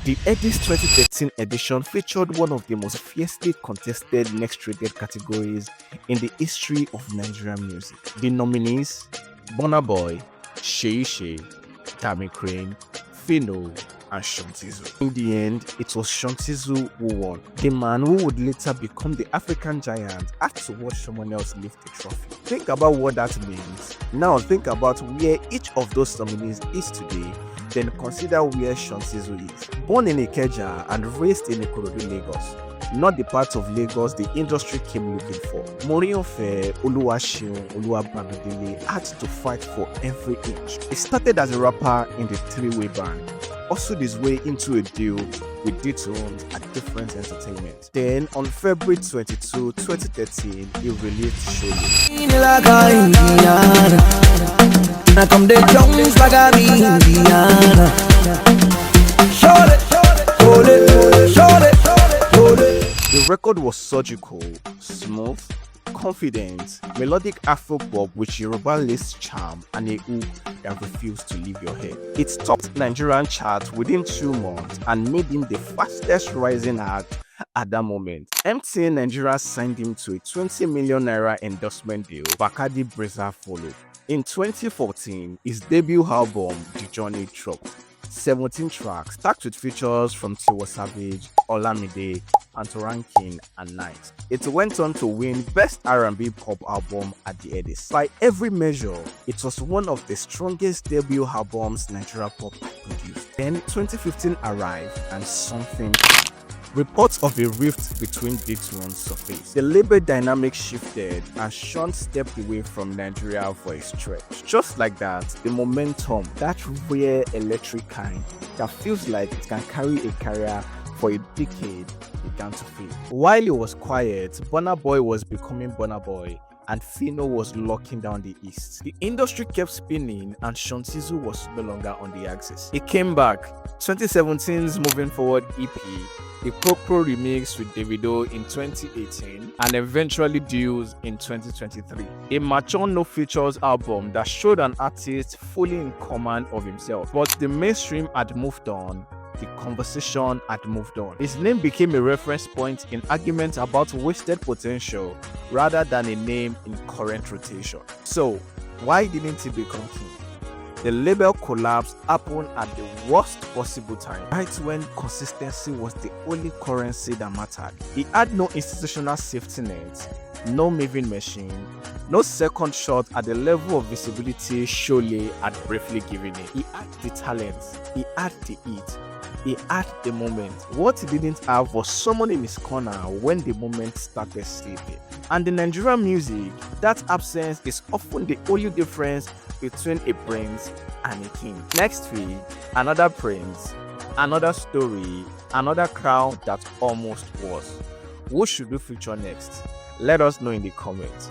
The Edis 2013 edition featured one of the most fiercely contested next-rated categories in the history of Nigerian music. The nominees: Burna Boy, Seyi, Tammy Crane, Phyno, and Tizzle. In the end, it was Tizzle who won. The man who would later become the African giant had to watch someone else lift the trophy. Think about what that means. Now think about where each of those nominees is today, then consider where Tizzle is. Born in Ikeja and raised in Ikorodu, Lagos, not the part of Lagos the industry came looking for. Moriofe Oluwaseun Oluwabamidele had to fight for every inch. He started as a rapper in the three-way band, hustled his way into a deal with Tizzle at Different Entertainment. Then, on February 22, 2013, he released Shole. The record was surgical, smooth, confident, melodic Afro-pop with Yoruba-laced charm and a hook that refused to leave your head. It topped Nigerian charts within 2 months and made him the fastest rising act at that moment. MTN Nigeria signed him to a 20 million naira endorsement deal. Bacardi Brezza followed. In 2014, his debut album, The Journey, dropped. 17 tracks, stacked with features from Tiwa Savage, Olamide, Antorankin, and Nice. It went on to win Best R&B Pop Album at the Edis. By every measure, it was one of the strongest debut albums Nigeria Pop had produced. Then 2015 arrived and something changed. Reports of a rift between Tizzle surfaced. The label dynamic shifted and Sean stepped away from Nigeria for a stretch. Just like that, the momentum, that rare electric kind that feels like it can carry a career for a decade, began to fade. While he was quiet, Burna Boy was becoming Burna Boy, and Phyno was locking down the East. The industry kept spinning and Tizzle was no longer on the axis. He came back. 2017's Moving Forward EP, the Kokro remix with Davido in 2018, and eventually Deals in 2023. A mature no features album that showed an artist fully in command of himself. But the mainstream had moved on. The conversation had moved on. His name became a reference point in arguments about wasted potential rather than a name in current rotation. So, why didn't he become king? The label collapse happened at the worst possible time, right when consistency was the only currency that mattered. He had no institutional safety net, no moving machine, no second shot at the level of visibility Shole had briefly given him. He had the talent, he had the heat, he had the moment. What he didn't have was someone in his corner when the moment started slipping. And in Nigerian music, that absence is often the only difference between a prince and a king. Next week, another prince, another story, another crown that almost was. Who should we feature next? Let us know in the comments.